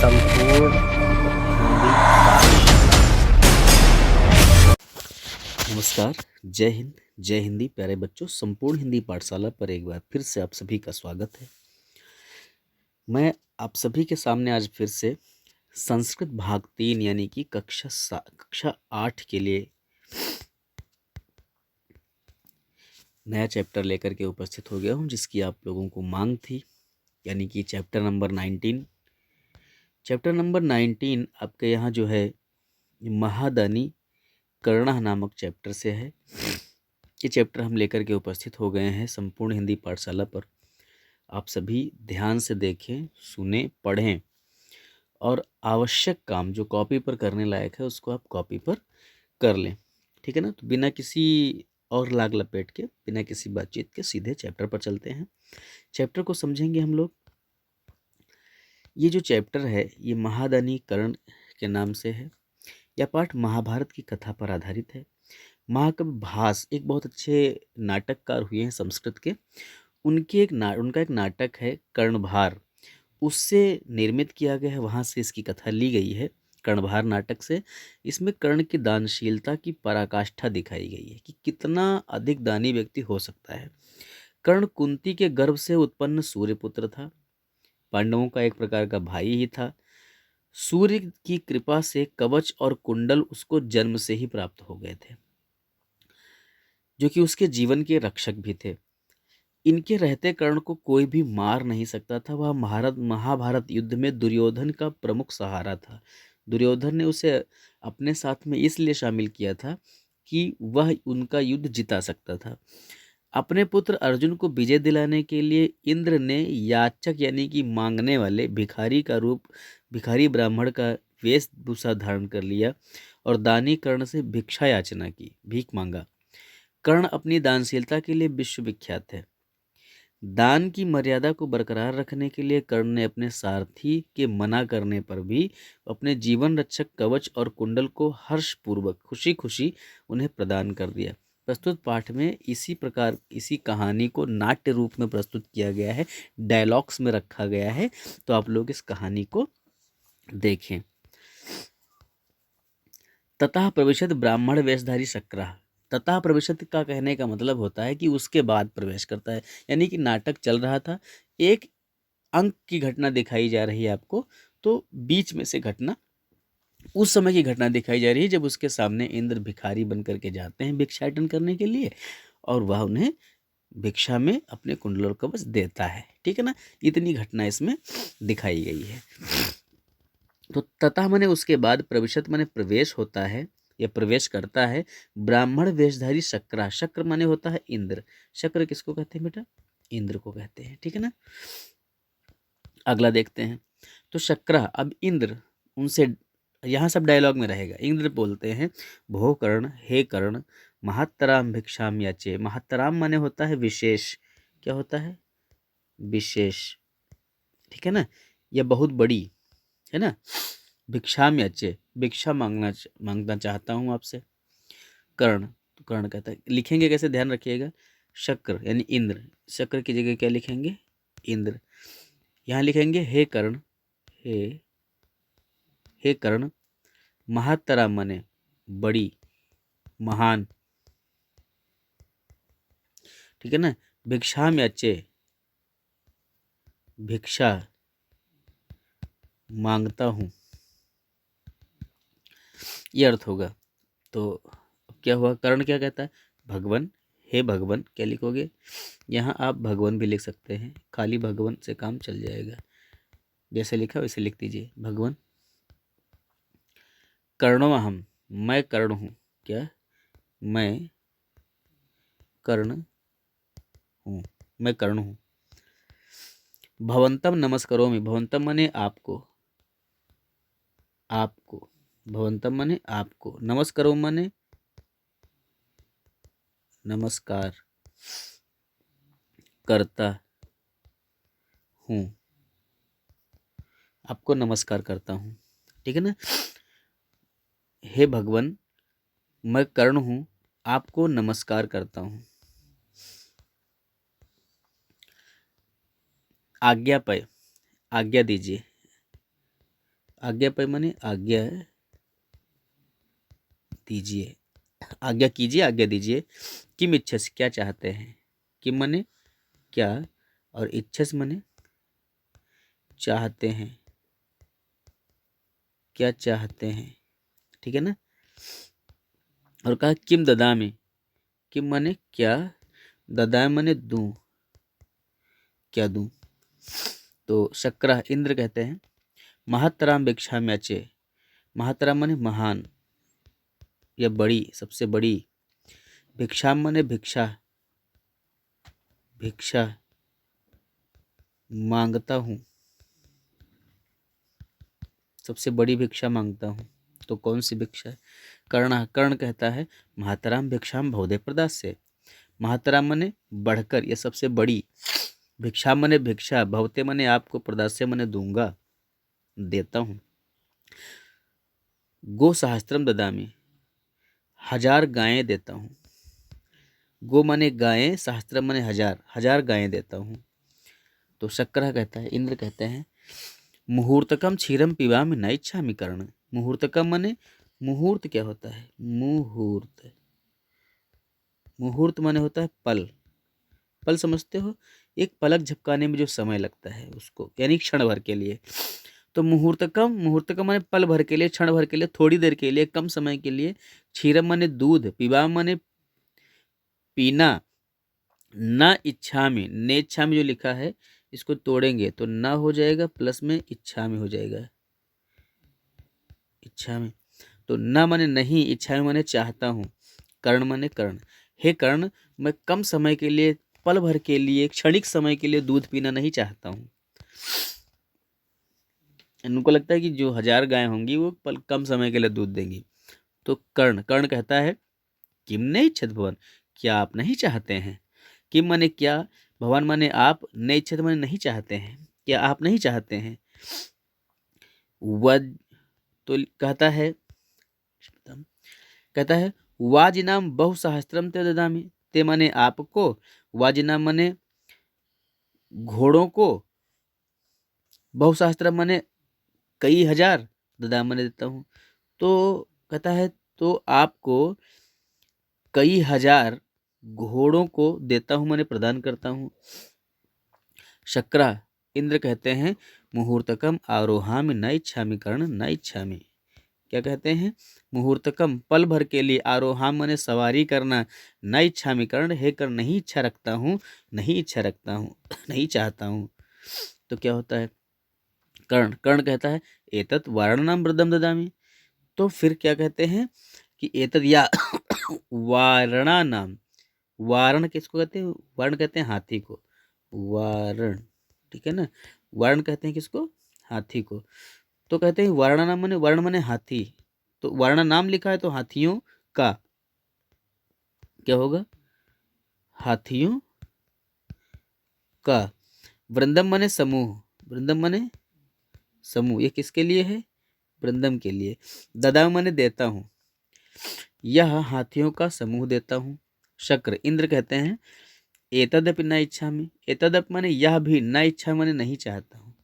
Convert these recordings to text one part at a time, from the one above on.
संपूर्ण हिंदी पाठशाला। नमस्कार, जय हिंद, जय हिंदी। प्यारे बच्चों, संपूर्ण हिंदी पाठशाला पर एक बार फिर से आप सभी का स्वागत है। मैं आप सभी के सामने आज फिर से संस्कृत भाग 3 यानी कि कक्षा 8 के लिए नया चैप्टर लेकर के उपस्थित हो गया हूँ, जिसकी आप लोगों को मांग थी, यानी कि चैप्टर नंबर 19। चैप्टर नंबर 19 आपके यहाँ जो है महादानी कर्ण नामक चैप्टर से है। ये चैप्टर हम लेकर के उपस्थित हो गए हैं संपूर्ण हिंदी पाठशाला पर। आप सभी ध्यान से देखें, सुने, पढ़ें और आवश्यक काम जो कॉपी पर करने लायक है उसको आप कॉपी पर कर लें, ठीक है ना। तो बिना किसी और लाग लपेट के, बिना किसी बातचीत के सीधे चैप्टर पर चलते हैं। चैप्टर को समझेंगे हम लोग। ये जो चैप्टर है ये महादानी कर्ण के नाम से है। यह पाठ महाभारत की कथा पर आधारित है। महाकवि भास एक बहुत अच्छे नाटककार हुए हैं संस्कृत के। उनका एक नाटक है कर्णभार, उससे निर्मित किया गया है, वहाँ से इसकी कथा ली गई है कर्णभार नाटक से। इसमें कर्ण की दानशीलता की पराकाष्ठा दिखाई गई है कि कितना अधिक दानी व्यक्ति हो सकता है। कर्ण कुंती के गर्भ से उत्पन्न सूर्यपुत्र था, पांडवों का एक प्रकार का भाई ही था। सूर्य की कृपा से कवच और कुंडल उसको जन्म से ही प्राप्त हो गए थे, जो कि उसके जीवन के रक्षक भी थे। इनके रहते कर्ण को कोई भी मार नहीं सकता था। वह महाभारत युद्ध में दुर्योधन का प्रमुख सहारा था। दुर्योधन ने उसे अपने साथ में इसलिए शामिल किया था कि वह उनका युद्ध जिता सकता था। अपने पुत्र अर्जुन को विजय दिलाने के लिए इंद्र ने याचक यानी कि मांगने वाले भिखारी ब्राह्मण का वेशभूषा धारण कर लिया और दानी कर्ण से भिक्षा याचना की, भीख मांगा। कर्ण अपनी दानशीलता के लिए विश्वविख्यात है। दान की मर्यादा को बरकरार रखने के लिए कर्ण ने अपने सारथी के मना करने पर भी अपने जीवन रक्षक कवच और कुंडल को हर्षपूर्वक खुशी खुशी उन्हें प्रदान कर दिया। प्रस्तुत पाठ में इसी कहानी को नाट्य रूप में प्रस्तुत किया गया है, डायलॉग्स में रखा गया है। तो आप लोग इस कहानी को देखें। ततः प्रविशत ब्राह्मण वेशधारी शक्रः। ततः प्रविशत का कहने का मतलब होता है कि उसके बाद प्रवेश करता है, यानी कि नाटक चल रहा था, एक अंक की घटना दिखाई जा रही है आपको, तो बीच में से घटना, उस समय की घटना दिखाई जा रही है जब उसके सामने इंद्र भिखारी बन करके जाते हैं भिक्षाटन करने के लिए, और वह उन्हें भिक्षा में अपने कुंडल और कवच देता है, ठीक है ना। इतनी घटना इसमें दिखाई गई है। तो ततः माने उसके बाद, प्रविशत माने प्रवेश होता है या प्रवेश करता है ब्राह्मण वेशधारी शक्रा। शक्र माने होता है इंद्र। शक्र किसको कहते हैं बेटा? इंद्र को कहते हैं, ठीक है ना। अगला देखते हैं। तो शक्रा, अब इंद्र उनसे, यहाँ सब डायलॉग में रहेगा। इंद्र बोलते हैं, भो कर्ण, हे कर्ण, महत्तराम भिक्षाम याचे। महत्तराम माने होता है विशेष। क्या होता है? विशेष, ठीक है ना, यह बहुत बड़ी है ना। भिक्षाम याचे, भिक्षा मांगना चाहता हूँ आपसे। कर्ण, तो कर्ण कहता है, लिखेंगे कैसे ध्यान रखिएगा। शक्र यानी इंद्र, शक्र की जगह क्या लिखेंगे? इंद्र। यहाँ लिखेंगे हे कर्ण, हे हे कर्ण, महात्तरा माने बड़ी, महान, ठीक है ना। भिक्षाम याचे, भिक्षा मांगता हूँ, ये अर्थ होगा। तो अब क्या हुआ? कर्ण क्या कहता है? भगवन, हे भगवन। क्या लिखोगे? यहाँ आप भगवन भी लिख सकते हैं, खाली भगवन से काम चल जाएगा। जैसे लिखा वैसे लिख दीजिए, भगवन। कर्णो अहम, मैं कर्ण हूँ। क्या? मैं कर्ण हूँ, मैं कर्ण हूँ। भवंतम नमस्करोमि, भवंतम माने आपको, आपको, भवंतम माने आपको, नमस्करो माने नमस्कार करता हूँ, आपको नमस्कार करता हूँ, ठीक है ना। हे भगवान, मैं कर्ण हूँ, आपको नमस्कार करता हूँ। आज्ञा दीजिए, आज्ञा पे माने आज्ञा दीजिए, आज्ञा कीजिए, आज्ञा दीजिए। किम इच्छस, क्या चाहते हैं। किम माने क्या, और इच्छस माने चाहते हैं, क्या चाहते हैं, ठीक है ना। और कहा किम ददामी, किम माने क्या, ददामी माने दूं, क्या दूं। तो शक्र इंद्र कहते हैं महतराम भिक्षाम्याचे, महतराम माने महान या बड़ी, सबसे बड़ी। भिक्षाम माने भिक्षा, भिक्षा मांगता हूँ, सबसे बड़ी भिक्षा मांगता हूँ। तो कौन सी भिक्षा है। कर्ण, कर्ण कहता है महतराम भिक्षाम बहुदे प्रदास से, महतराम मने बढ़कर या सबसे बड़ी, भिक्षा मने भिक्षा, भवते मने आपको, प्रदास्य मने दूंगा, देता हूँ। गो सहस्त्रम ददामी, 1000 गायें देता हूँ। गो मने गायें, सहस्त्रम मने 1000, 1000 गायें देता हूँ। तो शक्र कहता है, इंद्र कहते हैं मुहूर्तकम क्षीरम पिबामि न इच्छामि कर्ण। मुहूर्तकम मने, मुहूर्त क्या होता है, मुहूर्त, मुहूर्त माने होता है पल, पल समझते हो, एक पलक झपकाने में जो समय लगता है उसको, यानी क्षण भर के लिए। तो मुहूर्तकम, मुहूर्तकम माने पल भर के लिए, क्षण भर के लिए, थोड़ी देर के लिए, कम समय के लिए। क्षीरम माने दूध, पिबा माने पीना, न इच्छा में, ने इच्छा में जो लिखा है इसको तोड़ेंगे तो न हो जाएगा, प्लस में इच्छा में हो जाएगा, इच्छा में। तो न माने नहीं, इच्छा में माने चाहता हूँ, कर्ण माने कर्ण। हे कर्ण, मैं कम समय के लिए, पल भर के लिए, क्षणिक समय के लिए दूध पीना नहीं चाहता हूँ। इनको लगता है कि जो 1000 गायें होंगी वो पल कम समय के लिए दूध देंगी। तो कर्ण, कर्ण कहता है किम ने इच्छत भवन, क्या आप नहीं चाहते हैं। किम माने क्या, भवन माने आप, ने इच्छत माने नहीं चाहते हैं, क्या आप नहीं चाहते हैं। वज, तो कहता है वाजिनाम बहुसहस्त्रम ते ददामी, ते माने आपको, वाजिनाम माने घोड़ों को, बहुसहस्त्रम माने कई हजार, ददाम माने देता हूँ। तो कहता है तो आपको कई हजार घोड़ों को देता हूँ, मैंने प्रदान करता हूँ। शक्रा, इंद्र कहते हैं मुहूर्तकम आरोहामि न इच्छामि कर्ण न इच्छामि, क्या कहते हैं, मुहूर्तकम पल भर के लिए, आरोहाम माने सवारी करना, न इच्छामि कर्ण, हे कर्ण नहीं इच्छा रखता हूँ, नहीं इच्छा रखता हूँ, नहीं चाहता हूँ। तो क्या होता है, कर्ण, कर्ण कहता है एतत् वारणम वृद्धम ददामी। तो फिर क्या कहते हैं कि एतद या वारणा नाम, वारण किसको कहते हैं, वर्ण कहते हैं हाथी को, वारण, ठीक है ना। वर्ण कहते हैं किसको, हाथी को। तो कहते हैं वर्ण नाम माने, वर्ण माने हाथी, तो वर्ण नाम लिखा है तो हाथियों का, क्या होगा, हाथियों का। वृंदम माने समूह, वृंदम माने समूह, ये किसके लिए है, वृंदम के लिए। ददा माने देता हूँ, यह हाथियों का समूह देता हूँ। शक्र, इंद्र कहते हैं एतदपि न इच्छा में, एतदप माने यह भी, न इच्छा माने नहीं चाहता हूँ,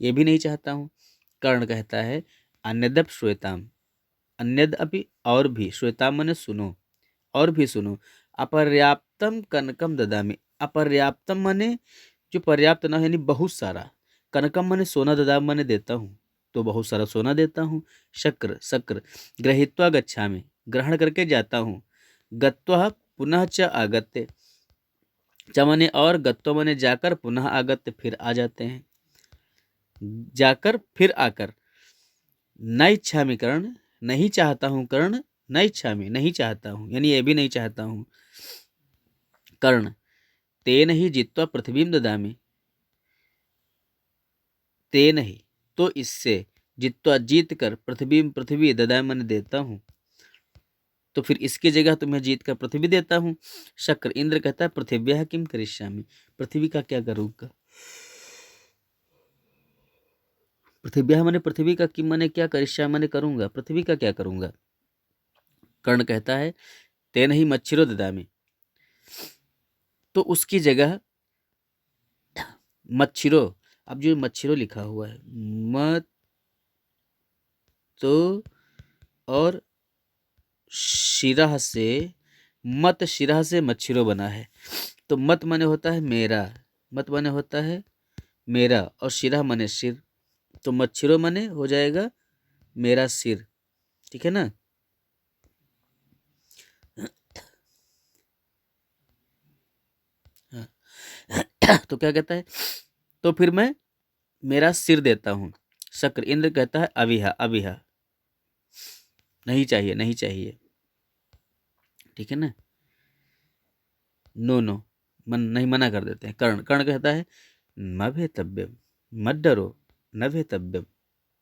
ये भी नहीं चाहता हूँ। कर्ण कहता है अन्यदप श्वेताम, अन्यद अपि और भी, श्वेताम माने सुनो, और भी सुनो। अपर्याप्तम कनकम ददामी, अपर्याप्तम माने जो पर्याप्त न है, यानी बहुत सारा। कनकम माने सोना, ददाम माने देता हूँ, तो बहुत सारा सोना देता हूँ। शक्र, शक्र गृहीत्वा गच्छामि, ग्रहण करके जाता हूँ। गत्वा पुनः च आगत्य, च माने और, गत्वा माने जाकर, पुनः आगत्य फिर आ जाते हैं, जाकर फिर आकर। न इच्छामि कर्ण, नहीं चाहता हूँ कर्ण, न इच्छामि नहीं चाहता हूँ, यानी ये भी नहीं चाहता हूँ। कर्ण, तेन ही जित्वा पृथ्वी ददामी, तेन ही तो इससे, जित्वा जीत कर, पृथ्वी पृथ्वी ददामी मैंने देता हूँ, तो फिर इसकी जगह तुम्हें जीत कर पृथ्वी देता हूँ। शक्र, इंद्र कहता है पृथिव्या किम करिष्यामि, पृथ्वी का क्या करूँगा। पृथिव्या माने पृथ्वी का, किम माने क्या, करिष्यामि माने करूँगा, पृथ्वी का क्या करूँगा। कर्ण कहता है तेन ही मच्छिरो ददामी, तो उसकी जगह मच्छिरो, अब जो मच्छिरो लिखा हुआ है, तो और शिरह से मत, शिरह से मच्छिरो बना है। तो मत माने होता है मेरा, मत माने होता है मेरा, और शिरह माने सिर, तो मच्छिरो माने हो जाएगा मेरा सिर। ठीक है ना। तो क्या कहता है, तो फिर मैं मेरा सिर देता हूँ। शक्र, इंद्र कहता है अविहा, अविहा नहीं चाहिए, नहीं चाहिए। ठीक है ना। नो नो, मन नहीं, मना कर देते हैं। कर्ण, कर्ण कहता है न भेतव्यम, मत डरो, न भेतव्यम,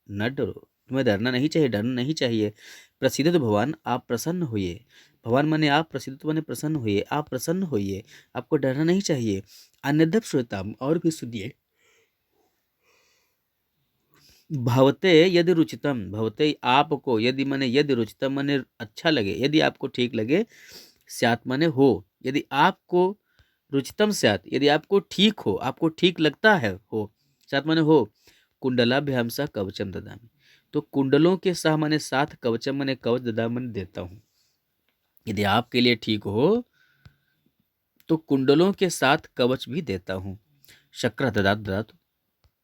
न डरो, तुम्हें डरना नहीं चाहिए, डरना नहीं चाहिए। प्रसिद्ध तो भगवान, आप प्रसन्न होइए। भगवान माने आप, प्रसिद्ध तो माने प्रसन्न होइए, आप प्रसन्न होइए, आपको डरना नहीं चाहिए। अन्यदप श्वेताम, और भी सुनिए। भवते यदि रुचितम, भवते आपको, यदि माने यदि रुचितम माने अच्छा लगे, यदि आपको ठीक लगे, स्यात् माने हो, यदि आपको रुचितम स्यात्, यदि आपको ठीक हो, आपको ठीक लगता है, हो, स्यात् माने हो, कुंडलाभ्याम सह कवचम ददामि, तो कुंडलों के सह माने साथ, कवचम माने कवच, ददामि माने देता हूँ। यदि आपके लिए ठीक हो तो कुंडलों के साथ कवच भी देता हूँ। शक्र ददात ददातु,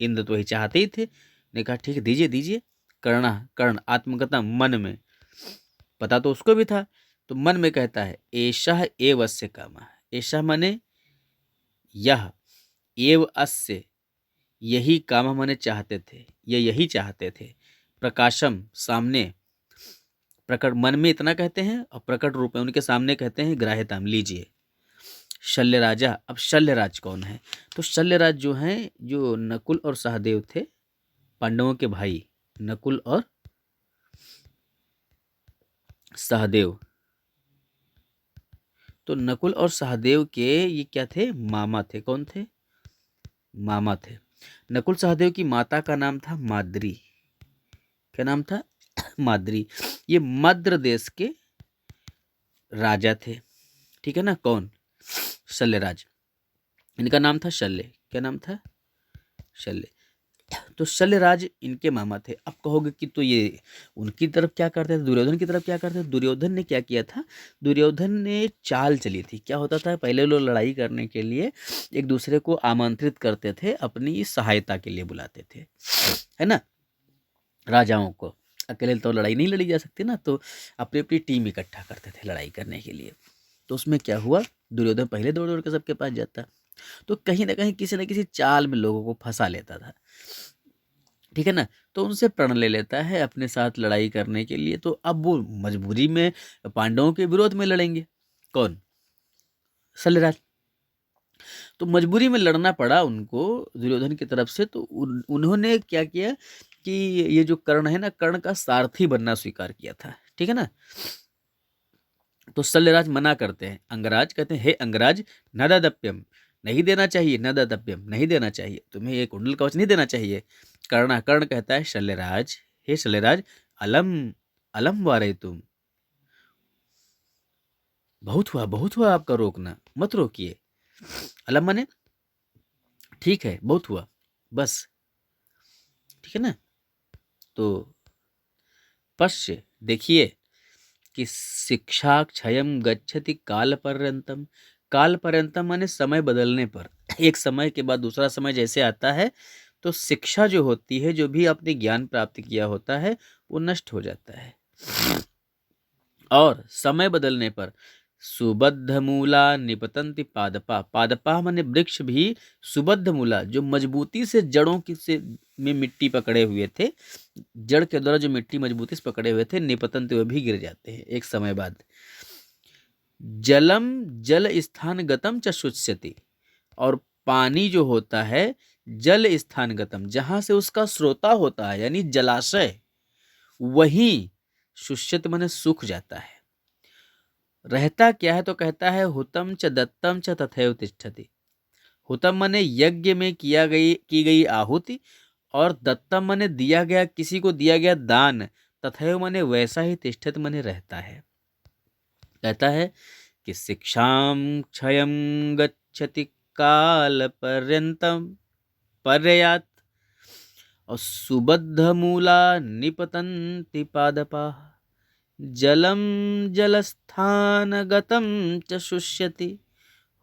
इंद्र तो वही चाहते ही थे, ने कहा ठीक है, दीजिए दीजिए। कर्ण, कर्ण आत्मगता, मन में, पता तो उसको भी था, तो मन में कहता है एषः एव अस्य कामः, एषः माने यह, एव अस्य यही, काम माने चाहते थे, ये यही चाहते थे। प्रकाशम सामने, प्रकट मन में इतना कहते हैं, और प्रकट रूप में उनके सामने कहते हैं ग्राह्यताम, लीजिए। शल्य राजा, अब शल्यराज कौन है, तो शल्यराज जो हैं, जो नकुल और सहदेव थे, पांडवों के भाई, नकुल और सहदेव। तो नकुल और सहदेव के ये क्या थे, मामा थे। कौन थे, मामा थे। नकुल सहदेव की माता का नाम था माद्री। क्या नाम था, माद्री। ये मद्र देश के राजा थे। ठीक है ना। कौन, शल्यराज, इनका नाम था शल्य। क्या नाम था, शल्य। तो शल्यराज इनके मामा थे। अब कहोगे कि तो ये उनकी तरफ क्या करते थे, दुर्योधन की तरफ क्या करते थे। दुर्योधन ने क्या किया था, दुर्योधन ने चाल चली थी। क्या होता था, पहले लोग लड़ाई करने के लिए एक दूसरे को आमंत्रित करते थे, अपनी सहायता के लिए बुलाते थे, है ना। राजाओं को अकेले तो लड़ाई नहीं लड़ी जा सकती ना, तो अपनी अपनी टीम इकट्ठा करते थे लड़ाई करने के लिए। तो उसमें क्या हुआ, दुर्योधन पहले दौड़ दौड़ के सबके पास जाता, तो कहीं ना कहीं किसी न किसी चाल में लोगों को फंसा लेता था। ठीक है ना। तो उनसे प्रण ले लेता है अपने साथ लड़ाई करने के लिए। तो अब वो मजबूरी में पांडवों के विरोध में लड़ेंगे। कौन, शल्यराज। तो मजबूरी में लड़ना पड़ा उनको दुर्योधन की तरफ से। तो उन्होंने क्या किया कि ये जो कर्ण है ना, कर्ण का सारथी बनना स्वीकार किया था। ठीक है ना। तो शल्यराज मना करते हैं, अंगराज कहते हैं हे अंगराज, न दातव्यम, नहीं देना चाहिए, न दातव्यम, नहीं देना चाहिए, तुम्हें ये कुंडल कवच नहीं देना चाहिए। कर्ण, कर्ण कहता है शल्यराज, हे शल्यराज, अलम, अलम वारे तुम, बहुत हुआ आपका रोकना, मत रोकिए। अलम माने ठीक है, बहुत हुआ, बस। ठीक है ना। तो पश्य, देखिए कि शिक्षा क्षयम गच्छति काल पर्यंतम, काल पर्यंतम माने समय बदलने पर, एक समय के बाद दूसरा समय जैसे आता है, तो शिक्षा जो होती है, जो भी आपने ज्ञान प्राप्त किया होता है, वो नष्ट हो जाता है। और समय बदलने पर सुबद्ध मूला निपतंति पादपा, पादपा माने वृक्ष भी, सुबद्ध मूला जो मजबूती से जड़ों की से में मिट्टी पकड़े हुए थे, जड़ के द्वारा जो मिट्टी मजबूती से पकड़े हुए थे, निपतंति वो भी गिर जाते हैं एक समय बाद। जलम, जल स्थान गतम च शुष्यति, और पानी जो होता है जल स्थान गतम, जहां से उसका स्रोता होता है यानी जलाशय, वही शुष्यति माने सूख जाता है। रहता क्या है, तो कहता है हुतम च दत्तम च तथैव तिष्ठति। हुतम माने यज्ञ में की गई आहुति, और दत्तम माने दिया गया, किसी को दिया गया दान, तथैव माने वैसा ही, तिष्ठति माने रहता है। कहता है कि शिक्षाम क्षयम गच्छति काल पर्यंतम पर्यात, और सुबद्धमूला निपतन्ति पादपाः जलं जलस्थानगतं च शुष्यति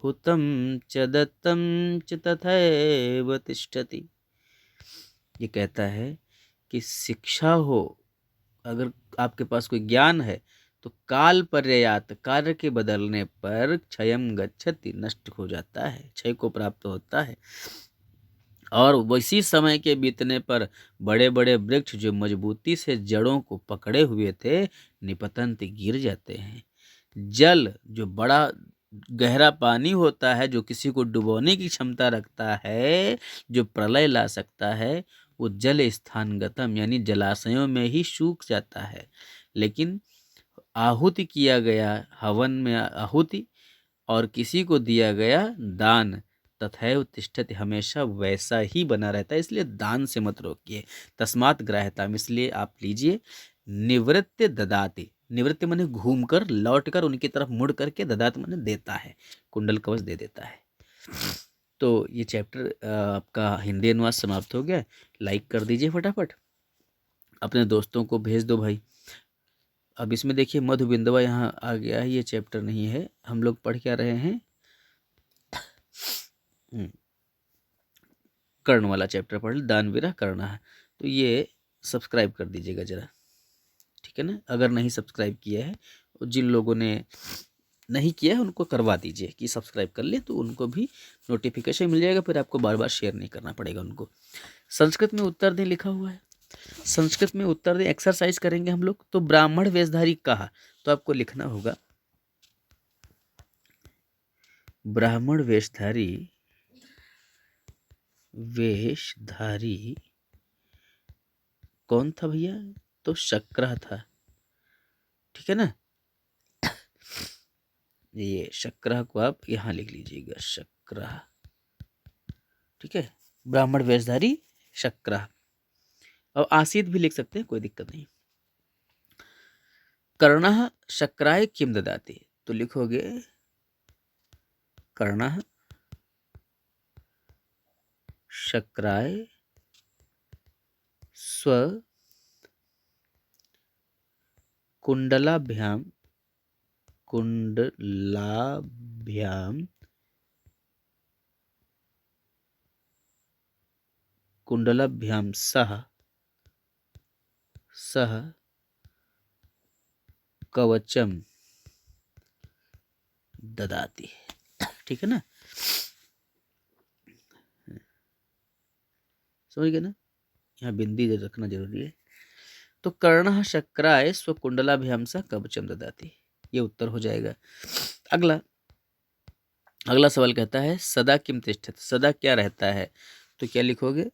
हुतं च दत्तं च तथैव तिष्ठति। ये कहता है कि शिक्षा हो, अगर आपके पास कोई ज्ञान है तो काल पर्यायात, कार्य के बदलने पर क्षयम गच्छति, नष्ट हो जाता है, क्षय को प्राप्त होता है। और वैसी समय के बीतने पर बड़े बड़े वृक्ष जो मजबूती से जड़ों को पकड़े हुए थे निपतंत गिर जाते हैं। जल जो बड़ा गहरा पानी होता है, जो किसी को डुबोने की क्षमता रखता है, जो प्रलय ला सकता है, वो जल स्थानगतम यानी जलाशयों में ही सूख जाता है। लेकिन आहुति किया गया, हवन में आहुति और किसी को दिया गया दान, तथैव तिष्ठति, हमेशा वैसा ही बना रहता है। इसलिए दान से मत रोकिए। तस्मात् ग्राह्यताम्, इसलिए आप लीजिए। निवृत्ति ददाति, निवृत्ति माने घूमकर लौटकर उनकी तरफ मुड़ करके, ददात माने देता है, कुंडल कवच दे देता है। तो ये चैप्टर आपका हिंदी अनुवाद समाप्त हो गया। लाइक कर दीजिए फटाफट, अपने दोस्तों को भेज दो भाई। अब इसमें देखिए मधु बिंदवा यहाँ आ गया है, ये चैप्टर नहीं है। हम लोग पढ़ क्या रहे हैं, कर्ण वाला चैप्टर पढ़, दानवीरा कर्ण है। तो ये सब्सक्राइब कर दीजिएगा जरा, ठीक है ना। अगर नहीं सब्सक्राइब किया है, जिन लोगों ने नहीं किया है उनको करवा दीजिए कि सब्सक्राइब कर ले, तो उनको भी नोटिफिकेशन मिल जाएगा, फिर आपको बार बार शेयर नहीं करना पड़ेगा उनको। संस्कृत में उत्तर दें लिखा हुआ है, संस्कृत में उत्तर दें एक्सरसाइज करेंगे हम लोग। तो ब्राह्मण वेशधारी कहा, तो आपको लिखना होगा ब्राह्मण वेशधारी, वेशधारी कौन था भैया, तो शक्रह था, ठीक है ना। ये शक्रह को आप यहाँ लिख लीजिएगा, शक्रह, ठीक है। ब्राह्मण वेशधारी शक्रह, और आसीत भी लिख सकते हैं, कोई दिक्कत नहीं। कर्णः शक्राय किम ददाति, तो लिखोगे कर्णः शक्राय स्व कुंडलाभ्याम, कुंडलाभ्याम, कुंडलाभ्याम सह सह कवचम ददाति, ठीक है ना। समझ गए ना, यहाँ बिंदी रखना जरूरी है। तो कर्णः शक्राय स्वकुंडलाभ्याम सह कवचम ददाति, ये उत्तर हो जाएगा। अगला सवाल कहता है सदा किम तिष्ठति, सदा क्या रहता है, तो क्या लिखोगे,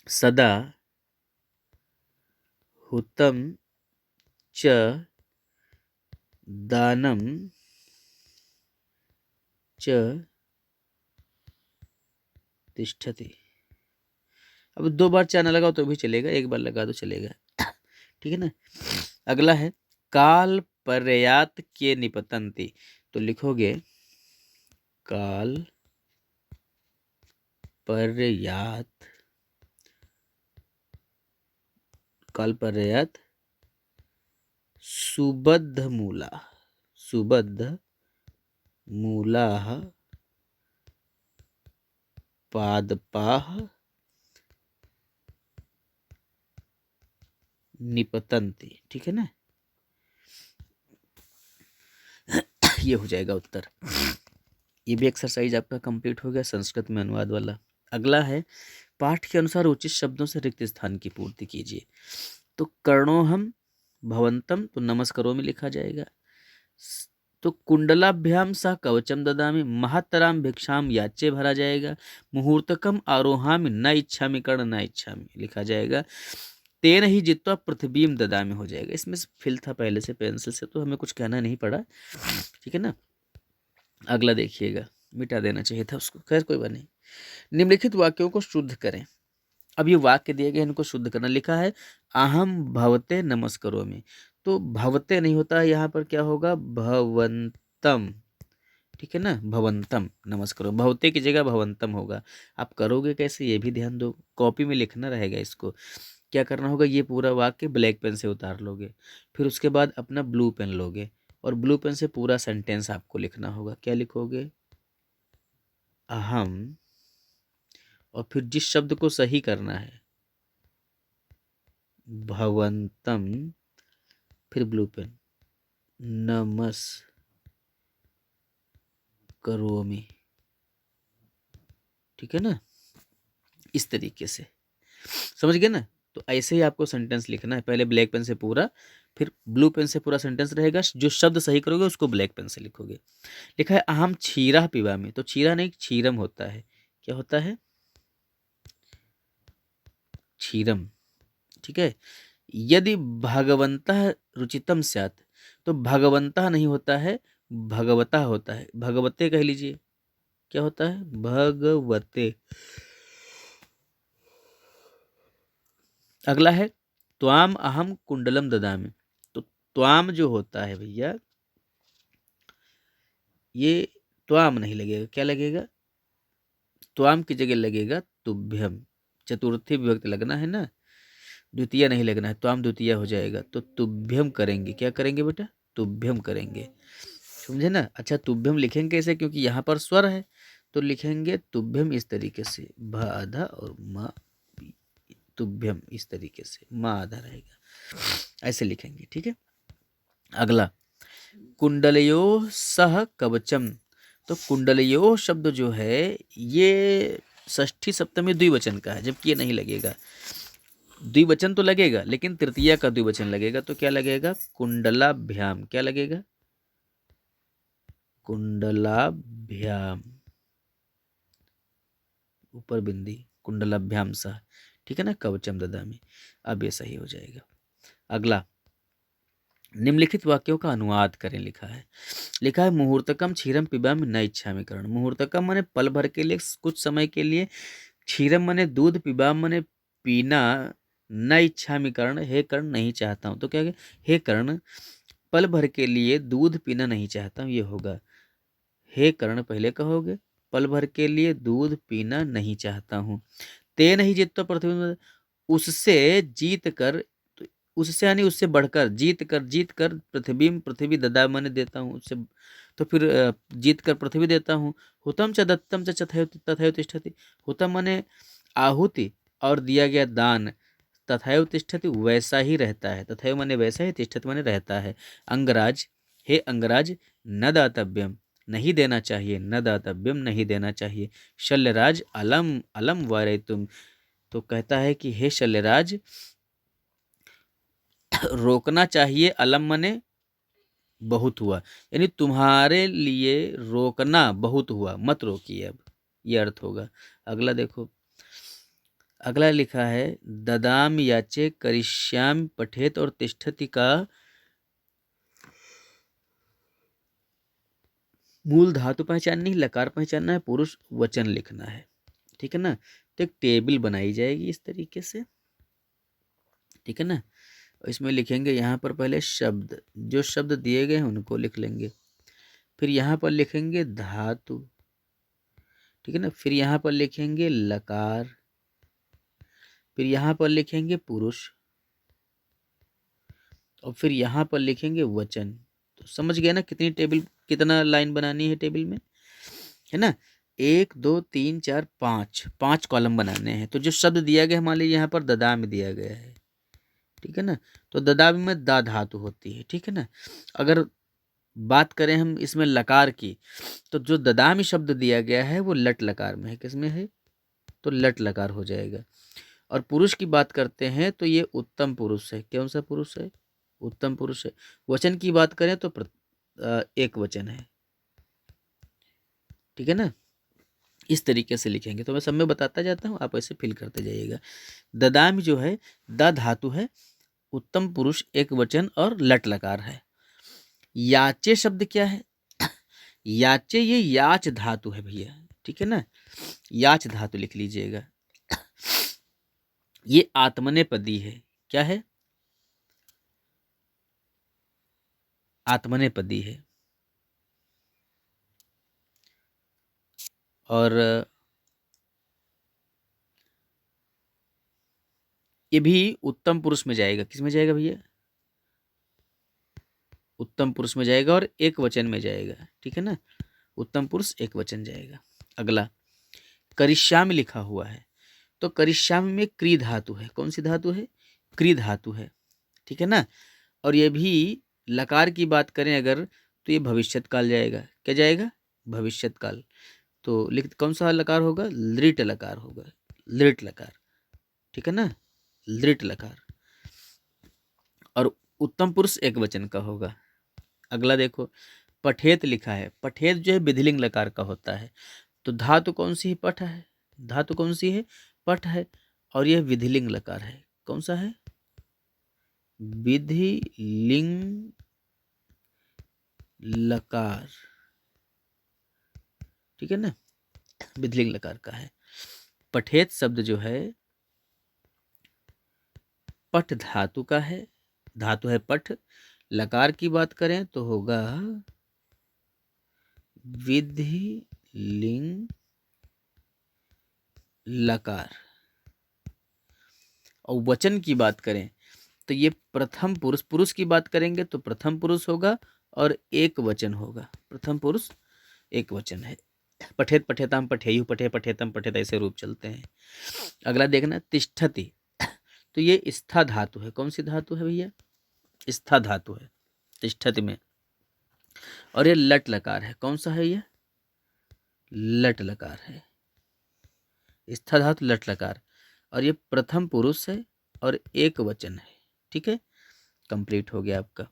सदा हुतम च दानम च तिष्ठति। अब 2 बार चार न लगाओ तो भी चलेगा, 1 बार लगा दो चलेगा, ठीक है ना। अगला है काल पर्यात के निपतंती, तो लिखोगे काल पर्यात, काल पर्यात सुबद्ध मूला, सुबद्ध मूलाः पादपाः निपतन्ति, ठीक है ना। ये हो जाएगा उत्तर। ये भी एक्सरसाइज आपका कंप्लीट हो गया संस्कृत में अनुवाद वाला। अगला है पाठ के अनुसार उचित शब्दों से रिक्त स्थान की पूर्ति कीजिए। तो कर्णोहम भवंतम, तो नमस्कारों में लिखा जाएगा। तो कुंडलाभ्याम सा कवचम ददामि, महतराम भिक्षाम याचे भरा जाएगा। मुहूर्तकम आरोहामि न इच्छामि कर्ण न इच्छामि लिखा जाएगा। तेन ही जित्वा पृथ्वीम ददामि हो जाएगा। इसमें फिल था पहले से पेंसिल से, तो हमें कुछ कहना नहीं पड़ा, ठीक है ना। अगला देखिएगा, मिटा देना चाहिए था उसको, खैर कोई बात नहीं। निम्नलिखित वाक्यों को शुद्ध करें। अब ये वाक्य दिए गए, इनको शुद्ध करना। लिखा है अहम भवते नमस्करोमि, तो भवते नहीं होता है, यहाँ पर क्या होगा भवंतम, ठीक है ना। भवंतम नमस्कार, भवते की जगह भवंतम होगा। आप करोगे कैसे ये भी ध्यान दो, कॉपी में लिखना रहेगा इसको। क्या करना होगा, ये पूरा वाक्य ब्लैक पेन से उतार लोगे, फिर उसके बाद अपना ब्लू पेन लोगे और ब्लू पेन से पूरा सेंटेंस आपको लिखना होगा। क्या लिखोगे, अहम, और फिर जिस शब्द को सही करना है भवंतम, फिर ब्लू पेन नमस करोमि, ठीक है ना, इस तरीके से। समझ गए ना। तो ऐसे ही आपको सेंटेंस लिखना है, पहले ब्लैक पेन से पूरा, फिर ब्लू पेन से पूरा सेंटेंस रहेगा। जो शब्द सही करोगे उसको ब्लैक पेन से लिखोगे। लिखा है अहम क्षीरा पिबामि, तो क्षीरा नहीं क्षीरम होता है। क्या होता है, क्षीरम, ठीक है। यदि भगवंतः रुचितम स्यात्, तो भगवंतः नहीं होता है, भगवता होता है, भगवते कह लीजिए। क्या होता है, भगवते। अगला है त्वाम अहम कुंडलम ददामि, तो त्वाम जो होता है भैया, ये त्वाम नहीं लगेगा, क्या लगेगा, त्वाम की जगह लगेगा तुभ्यम। चतुर्थी विभक्ति लगना है ना, द्वितीय नहीं लगना है, त्वाम द्वितीय हो जाएगा। तो तुभ्यम करेंगे, क्या करेंगे बेटा, तुभ्यम करेंगे। समझे ना। अच्छा तुभ्यम लिखेंगे कैसे, क्योंकि यहाँ पर स्वर है, तो लिखेंगे तुभ्यम इस तरीके से, भ आधा और म, तुभ्यम इस तरीके से, माँ आधा रहेगा, ऐसे लिखेंगे, ठीक है। अगला कुंडलयो सह कवचम, तो कुंडलयो शब्द जो है ये षष्ठी सप्तमी द्विवचन का है, जबकि ये नहीं लगेगा। द्विवचन तो लगेगा लेकिन तृतीया का द्विवचन लगेगा, तो क्या लगेगा, कुंडलाभ्याम। क्या लगेगा, कुंडलाभ्याम, ऊपर बिंदी, कुंडलाभ्याम सह, ठीक है ना, कवचम ददामी। अब ये सही हो जाएगा। अगला निम्नलिखित वाक्यों का अनुवाद करें, लिखा है मुहूर्तकम क्षीरम पिबामि न इच्छामि करण। मुहूर्तकम माने पल भर के लिए, कुछ समय के लिए, क्षीरम माने दूध, पिबाम माने पीना, न इच्छामि करण हे कर्ण नहीं चाहता हूं। तो क्या है? हे कर्ण पल भर के लिए दूध पीना नहीं चाहता हूं, ये होगा हे कर्ण पहले कहोगे, पल भर के लिए दूध पीना नहीं चाहता हूँ। ते नहीं जीतता पृथ्वी में, उससे जीत कर, तो उससे यानी उससे बढ़कर, जीत कर पृथ्वी में, पृथ्वी ददा मैंने देता हूँ उससे, तो फिर जीत कर पृथ्वी देता हूँ। हुतम च दत्तम च तथैव तिष्ठति, हुतम माने आहुति और दिया गया दान, तथैव तिष्ठति वैसा ही रहता है, तथैव माने वैसा ही, तिष्ठति माने रहता है। अंगराज हे अंगराज न दातव्यम नहीं देना चाहिए, न दातव्यम नहीं देना चाहिए। शल्यराज अलम अलम वारयितुम, तो कहता है कि हे शल्यराज रोकना चाहिए, अलम मने बहुत हुआ, यानी तुम्हारे लिए रोकना बहुत हुआ, मत रोकिए, अब ये अर्थ होगा। अगला देखो, अगला लिखा है ददाम याचे करिष्याम पठेत, और तिष्ठति का मूल धातु पहचाननी, लकार पहचानना है, पुरुष वचन लिखना है, ठीक है ना। तो एक टेबल बनाई जाएगी इस तरीके से, ठीक है ना। इसमें लिखेंगे यहाँ पर पहले शब्द, जो शब्द दिए गए हैं उनको लिख लेंगे, फिर यहाँ पर लिखेंगे धातु, ठीक है ना, फिर यहाँ पर लिखेंगे लकार, फिर यहाँ पर लिखेंगे पुरुष, और फिर यहाँ पर लिखेंगे वचन। तो समझ गए ना कितनी टेबल, कितना लाइन बनानी है टेबल में, है ना। 1 2 3 4 5 5 कॉलम बनाने हैं। तो जो शब्द दिया गया मान लीजिए यहाँ पर ददा में दिया गया है, ठीक है ना, तो ददा में दा धातु होती है, ठीक है ना। अगर बात करें हम इसमें लकार की, तो जो ददामी शब्द दिया गया है वो लट लकार में है, किसमें है, तो लट लकार हो जाएगा। और पुरुष की बात करते हैं तो ये उत्तम पुरुष है, कौन सा पुरुष है, उत्तम पुरुष है। वचन की बात करें तो एक वचन है, ठीक है ना। इस तरीके से लिखेंगे, तो मैं सब में बताता जाता हूँ, आप ऐसे फिल करते जाइएगा। ददामी जो है द धातु है, उत्तम पुरुष एक वचन और लट लकार है। याचे शब्द क्या है, याचे ये याच धातु है भैया, ठीक है ना, याच धातु लिख लीजिएगा। ये आत्मनेपदी है, क्या है, आत्मनेपदी है। और ये भी उत्तम पुरुष में जाएगा। किस में जाएगा भैया? उत्तम पुरुष में जाएगा और एक वचन में जाएगा, ठीक है ना। उत्तम पुरुष एक वचन जाएगा। अगला करिष्यामि लिखा हुआ है, तो करिष्यामि में क्री धातु है। कौन सी धातु है? क्री धातु है, ठीक है ना। और ये भी लकार की बात करें अगर, तो ये भविष्यत काल जाएगा। क्या जाएगा? भविष्यत काल। तो लिख, कौन सा लकार होगा? लृट लकार होगा, लृट लकार, ठीक है ना, लृट लकार। और उत्तम पुरुष एक वचन का होगा। अगला देखो, पठेत लिखा है। पठेत जो है विधिलिंग लकार का होता है। तो धातु कौन सी है? पठ है। धातु कौन सी है? पठ है। और यह विधिलिंग लकार है। कौन सा है? विधिलिंग लकार, ठीक है ना, विधिलिंग लकार का है। पठेत शब्द जो है पठ धातु का है, धातु है पठ। लकार की बात करें तो होगा विधिलिंग लकार। और वचन की बात करें तो ये प्रथम पुरुष, पुरुष की बात करेंगे तो प्रथम पुरुष होगा और एक वचन होगा। प्रथम पुरुष एक वचन है। पठेत पठेताम पठेयु, पठे पठेतम पठेत, ऐसे रूप चलते हैं। अगला देखना, तिष्ठति। तो ये स्था धातु है। कौन सी धातु है भैया? स्था धातु है तिष्ठति में। और ये लट लकार है। कौन सा है ये? लट लकार है। स्था धातु लट लकार, और ये प्रथम पुरुष है और एक वचन है, ठीक है। कंप्लीट हो गया आपका।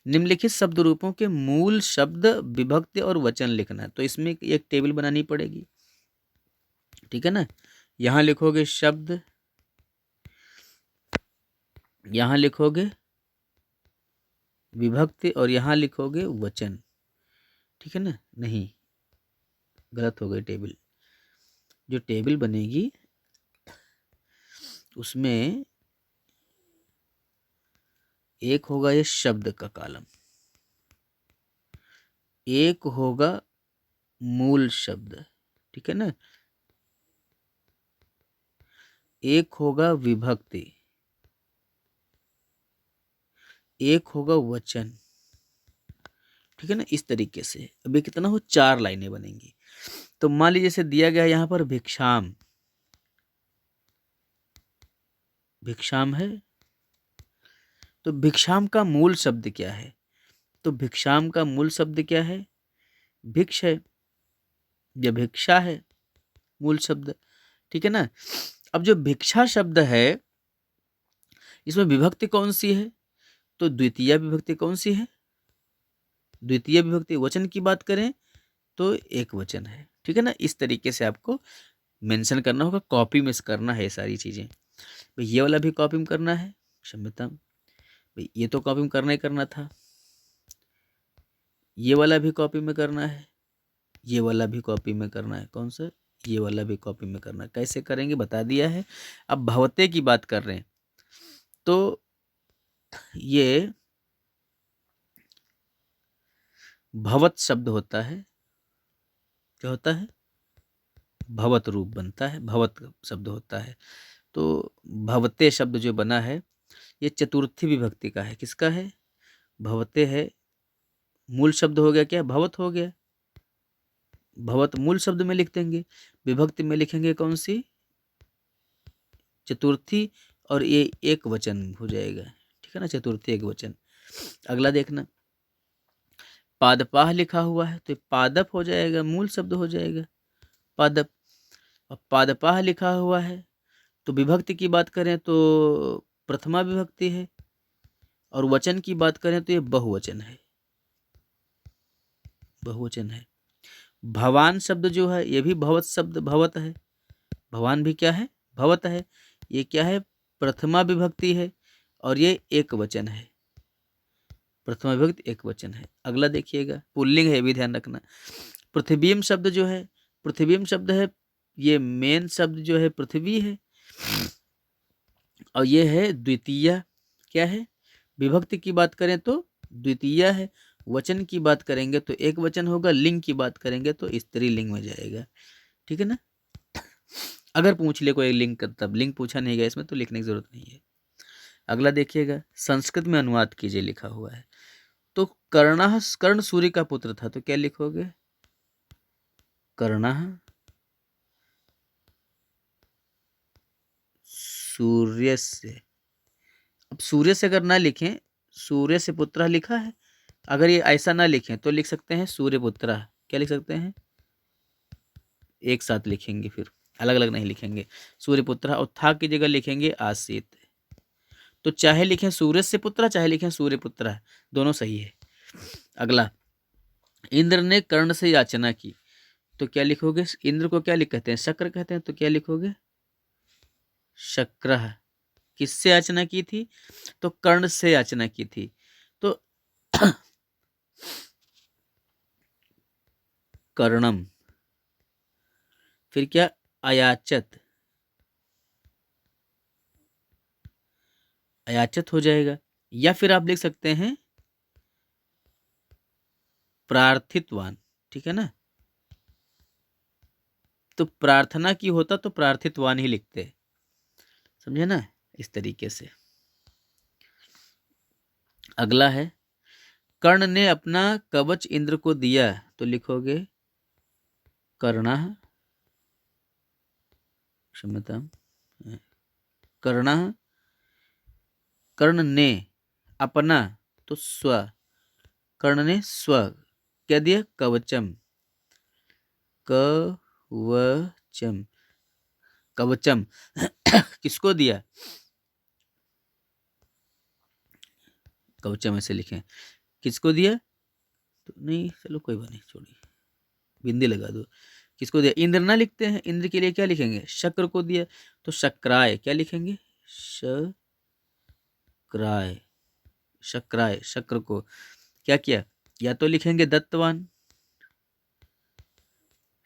निम्नलिखित शब्द रूपों के मूल शब्द, विभक्ति और वचन लिखना है। तो इसमें एक टेबल बनानी पड़ेगी, ठीक है ना। यहां लिखोगे शब्द, यहां लिखोगे विभक्ति और यहां लिखोगे वचन, ठीक है ना। नहीं, गलत हो गई टेबल। जो टेबल बनेगी उसमें एक होगा ये शब्द का कॉलम, एक होगा मूल शब्द, ठीक है ना, एक होगा विभक्ति, एक होगा वचन, ठीक है ना। इस तरीके से अभी कितना हो? 4 लाइनें बनेंगी। तो मान लीजिए जैसे दिया गया यहां पर भिक्षाम, भिक्षाम है। तो भिक्षाम का मूल शब्द क्या है? तो भिक्षाम का मूल शब्द क्या है? भिक्ष है या भिक्षा है मूल शब्द, ठीक है ना। अब जो भिक्षा शब्द है इसमें विभक्ति कौन सी है? तो द्वितीय विभक्ति कौन सी है? द्वितीय विभक्ति। वचन की बात करें तो एक वचन है, ठीक है ना। इस तरीके से आपको मेंशन करना होगा, कॉपी में करना है ये सारी चीजें। भाई ये वाला भी कॉपी में करना है, क्षम्यता भाई, ये तो कॉपी में करना ही करना था। ये वाला भी कॉपी में करना है, ये वाला भी कॉपी में करना है। कौन सा? ये वाला भी कॉपी में करना है। कैसे करेंगे बता दिया है। अब भवते की बात कर रहे हैं तो ये भवत शब्द होता है। क्या होता है? भवत रूप बनता है, भवत शब्द होता है। तो भवते शब्द जो बना है ये चतुर्थी विभक्ति का है। किसका है? भवते है। मूल शब्द हो गया क्या? भवत हो गया। भवत मूल शब्द में लिख देंगे, विभक्ति में लिखेंगे कौन सी? चतुर्थी, और ये एक वचन हो जाएगा, ठीक है ना, चतुर्थी एक वचन। अगला देखना, पादपाह लिखा हुआ है तो पादप हो जाएगा, मूल शब्द हो जाएगा पादप। और पादपाह लिखा हुआ है तो विभक्ति की बात करें तो प्रथमा विभक्ति है, और वचन की बात करें तो ये बहुवचन है, बहुवचन है। भवान शब्द जो है ये भी भवत शब्द, भवत है। भवान भी क्या है? भवत है। ये क्या है? प्रथमा विभक्ति है और ये एक वचन है, प्रथमा विभक्ति एक वचन है। अगला देखिएगा, पुल्लिंग है, भी ध्यान रखना। पृथ्वीम शब्द जो है, पृथ्वीम शब्द है, ये मेन शब्द जो है पृथ्वी है, और ये है द्वितीय। क्या है? विभक्ति की बात करें तो द्वितीय है, वचन की बात करेंगे तो एक वचन होगा, लिंग की बात करेंगे तो स्त्रीलिंग में जाएगा। ठीक है ना। अगर पूछ ले कोई लिंग का, तब लिंग पूछा नहीं गया इसमें तो लिखने की जरूरत नहीं है। अगला देखिएगा, संस्कृत में अनुवाद कीजिए लिखा हुआ है। तो कर्णः, कर्ण सूर्य का पुत्र था, तो क्या लिखोगे? कर्णः सूर्य से। अब सूर्य से अगर ना लिखें, सूर्य से पुत्र लिखा है, अगर ये ऐसा ना लिखें तो लिख सकते हैं सूर्य पुत्र। क्या लिख सकते हैं? एक साथ लिखेंगे, फिर अलग अलग नहीं लिखेंगे। सूर्य पुत्र, और था की जगह लिखेंगे आसित। तो चाहे लिखें सूर्य से पुत्र, चाहे लिखें सूर्य पुत्र, दोनों सही है। अगला, इंद्र ने कर्ण से याचना की, तो क्या लिखोगे? इंद्र को क्या लिख कहते हैं? शक्र कहते हैं, तो क्या लिखोगे? शक्र। किससे याचना की थी? तो कर्ण से याचना की थी। तो कर्णम, फिर क्या? अयाचत, अयाचत हो जाएगा। या फिर आप लिख सकते हैं प्रार्थितवान। ठीक है ना। तो प्रार्थना की होता तो प्रार्थितवान ही लिखते, समझे ना, इस तरीके से। अगला है, कर्ण ने अपना कवच इंद्र को दिया, तो लिखोगे कर्णः, क्षमता, कर्णः, कर्ण ने अपना, तो स्व, कर्ण ने स्व क्या दिया? कवचम, कवचम, कवचम किसको दिया? कवचम ऐसे लिखें, किसको दिया? तो नहीं, चलो कोई बात नहीं, छोड़िए, बिंदी लगा दो। किसको दिया? इंद्र ना लिखते हैं, इंद्र के लिए क्या लिखेंगे? शक्र को दिया, तो शक्राय क्या लिखेंगे? शक्राय, शक्राय, शक्र को क्या किया? या तो लिखेंगे दत्तवान,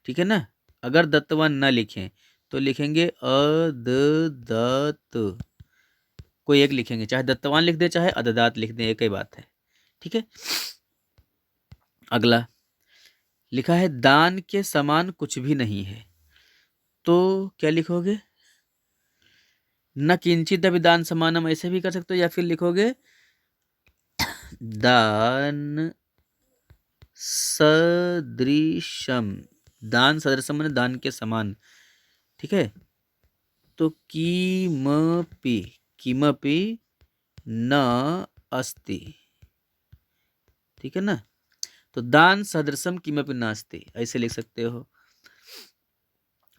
ठीक है ना। अगर दत्तवान ना लिखें तो लिखेंगे अददत, कोई एक लिखेंगे, चाहे दत्तवान लिख दे चाहे अददात लिख दे, एक ही बात है। ठीक है। अगला लिखा है, दान के समान कुछ भी नहीं है, तो क्या लिखोगे? न किंचित अभी दान समानम, ऐसे भी कर सकते हो, या फिर लिखोगे दान सदृशम, दान सदृशम माने दान के समान। ठीक है। तो किमपि, किमपि न अस्ति, ठीक है ना। तो दान सदृशम किमपि नास्ति, ऐसे लिख सकते हो।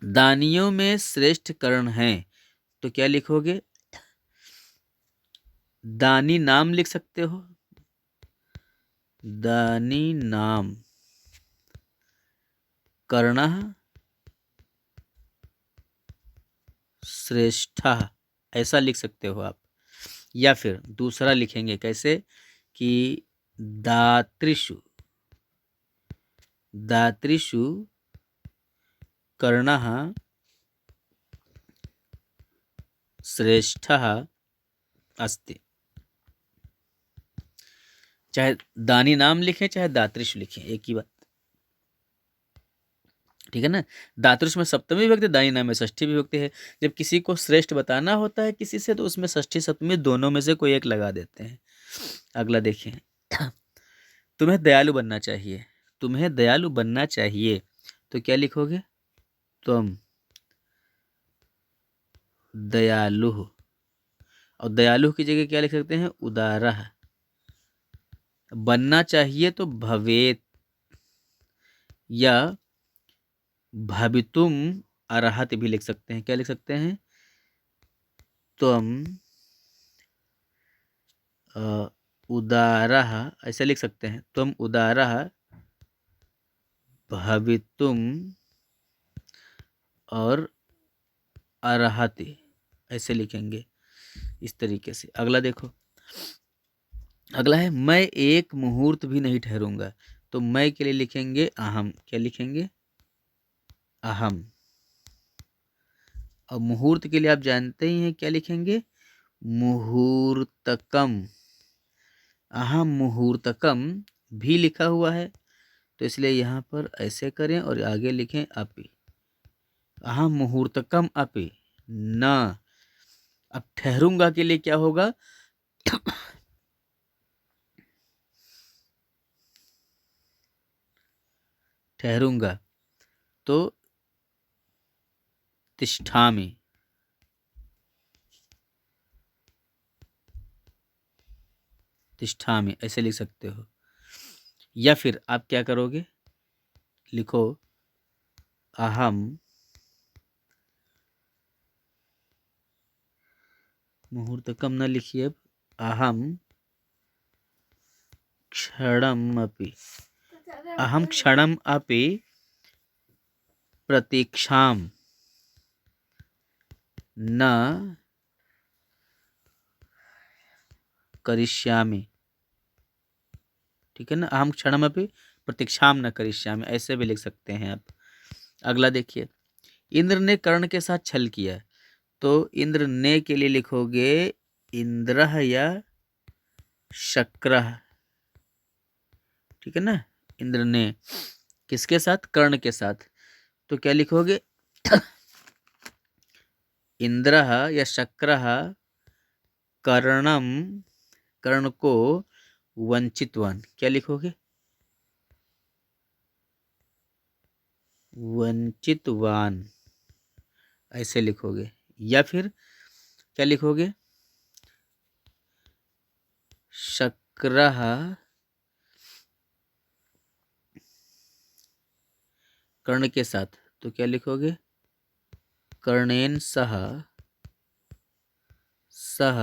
दानियों में श्रेष्ठ कर्ण है, तो क्या लिखोगे? दानी नाम लिख सकते हो, दानी नाम, कर्णः श्रेष्ठा, ऐसा लिख सकते हो आप। या फिर दूसरा लिखेंगे, कैसे कि दातृषु, दातृषु कर्णः श्रेष्ठः अस्ति। चाहे दानी नाम लिखें चाहे दातृषु लिखें, एक ही बात, ठीक है ना। दातृष में सप्तमी विभक्ति, दानी नाम में षष्ठी विभक्ति है। जब किसी को श्रेष्ठ बताना होता है किसी से, तो उसमें षष्ठी सप्तमी दोनों में से कोई एक लगा देते हैं। अगला देखिए, तुम्हें दयालु बनना चाहिए, तुम्हें दयालु बनना चाहिए, तो क्या लिखोगे? तुम दयालु, और दयालु की जगह क्या लिख सकते हैं? उदारः। बनना चाहिए तो भवेत, या भवितुम अर्हति भी लिख सकते हैं। क्या लिख सकते हैं? तुम उदारः, ऐसे लिख सकते हैं, तुम उदारः भवितुम और अर्हति, ऐसे लिखेंगे इस तरीके से। अगला देखो, अगला है, मैं एक मुहूर्त भी नहीं ठहरूंगा, तो मैं के लिए लिखेंगे अहम। क्या लिखेंगे? अहम। और मुहूर्त के लिए आप जानते ही हैं, क्या लिखेंगे? मुहूर्तकम। अहम मुहूर्तकम भी लिखा हुआ है, तो इसलिए यहाँ पर ऐसे करें और आगे लिखें अपि। अहम मुहूर्तकम अपि न। अब ठहरूंगा के लिए क्या होगा? ठहरूंगा तो तिष्ठामि। तिष्ठामि ऐसे लिख सकते हो, या फिर आप क्या करोगे, लिखो अहम मुहूर्तकम न लिखिए, अब अहम क्षणम अपि। अहम क्षणम अपि प्रतीक्षाम न करिष्यामि। ठीक है ना, अहम क्षणम अपि प्रतीक्षाम न करिष्यामि ऐसे भी लिख सकते हैं आप। अगला देखिए, इंद्र ने कर्ण के साथ छल किया, तो इंद्र ने के लिए लिखोगे इंद्रः या शक्रः। ठीक है ना, इंद्र ने किसके साथ? कर्ण के साथ, तो क्या लिखोगे? इंद्रः या शक्रः कर्णम, कर्ण को वंचितवान। क्या लिखोगे? वंचितवान ऐसे लिखोगे, या फिर क्या लिखोगे? शक्रः कर्ण के साथ, तो क्या लिखोगे? कर्णेन सह सह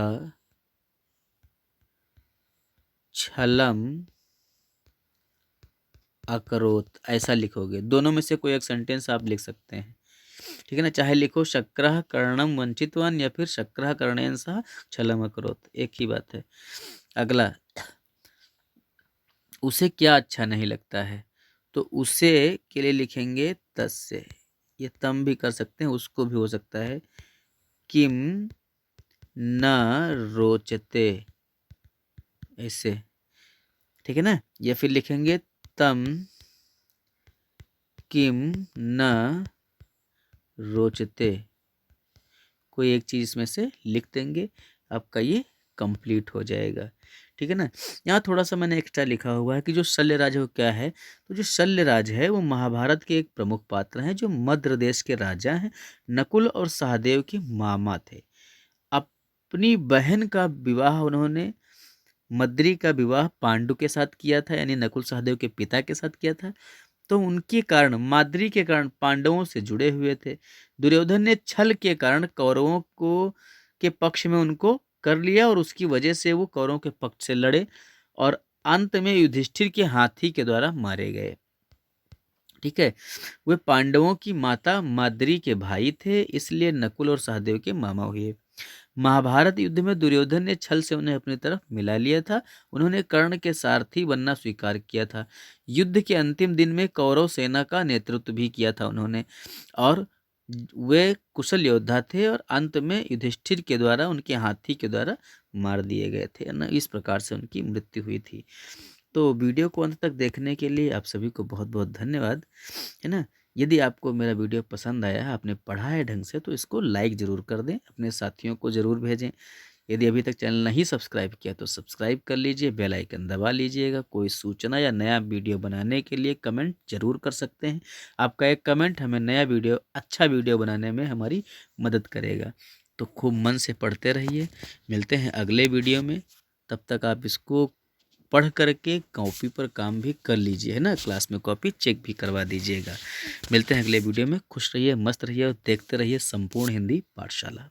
छलम अकरोत ऐसा लिखोगे। दोनों में से कोई एक सेंटेंस आप लिख सकते हैं। ठीक है ना, चाहे लिखो शक्रः कर्णम वंचितवान या फिर शक्रः कर्णेन सह छलम अकरोत, एक ही बात है। अगला, उसे क्या अच्छा नहीं लगता है, तो उसे के लिए लिखेंगे तस्य। ये तम भी कर सकते हैं, उसको भी हो सकता है। किम न रोचते ऐसे। ठीक है ना, या फिर लिखेंगे तम किम न रोचते। कोई एक चीज में से लिख देंगे, आपका ये कंप्लीट हो जाएगा। ठीक है ना, यहाँ थोड़ा सा मैंने एक्स्ट्रा लिखा हुआ है कि जो शल्यराज है वो क्या है। तो जो शल्यराज है वो महाभारत के एक प्रमुख पात्र हैं, जो मद्र देश के राजा हैं। नकुल और सहदेव के मामा थे। अपनी बहन का विवाह उन्होंने, मद्री का विवाह पांडु के साथ किया था, यानी नकुल सहदेव के पिता के साथ किया था। तो उनके कारण, माद्री के कारण पांडवों से जुड़े हुए थे। दुर्योधन ने छल के कारण कौरवों को के पक्ष में उनको कर लिया, और उसकी वजह से वो कौरवों के पक्ष से लड़े और अंत में युधिष्ठिर के हाथी के द्वारा मारे गए। ठीक है, वे पांडवों की माता माद्री के भाई थे, इसलिए नकुल और सहदेव के मामा हुए। महाभारत युद्ध में दुर्योधन ने छल से उन्हें अपनी तरफ मिला लिया था। उन्होंने कर्ण के सारथी बनना स्वीकार किया था। युद्ध के अंतिम दिन में कौरव सेना का नेतृत्व भी किया था उन्होंने, और वे कुशल योद्धा थे, और अंत में युधिष्ठिर के द्वारा, उनके हाथी के द्वारा मार दिए गए थे ना। इस प्रकार से उनकी मृत्यु हुई थी। तो वीडियो को अंत तक देखने के लिए आप सभी को बहुत बहुत धन्यवाद, है ना। यदि आपको मेरा वीडियो पसंद आया है, आपने पढ़ा है ढंग से, तो इसको लाइक ज़रूर कर दें, अपने साथियों को ज़रूर भेजें। यदि अभी तक चैनल नहीं सब्सक्राइब किया तो सब्सक्राइब कर लीजिए, बेल आइकन दबा लीजिएगा। कोई सूचना या नया वीडियो बनाने के लिए कमेंट ज़रूर कर सकते हैं। आपका एक कमेंट हमें नया वीडियो, अच्छा वीडियो बनाने में हमारी मदद करेगा। तो खूब मन से पढ़ते रहिए। मिलते हैं अगले वीडियो में, तब तक आप इसको पढ़ करके कॉपी पर काम भी कर लीजिए, है ना। क्लास में कॉपी चेक भी करवा दीजिएगा। मिलते हैं अगले वीडियो में। खुश रहिए, मस्त रहिए और देखते रहिए संपूर्ण हिंदी पाठशाला।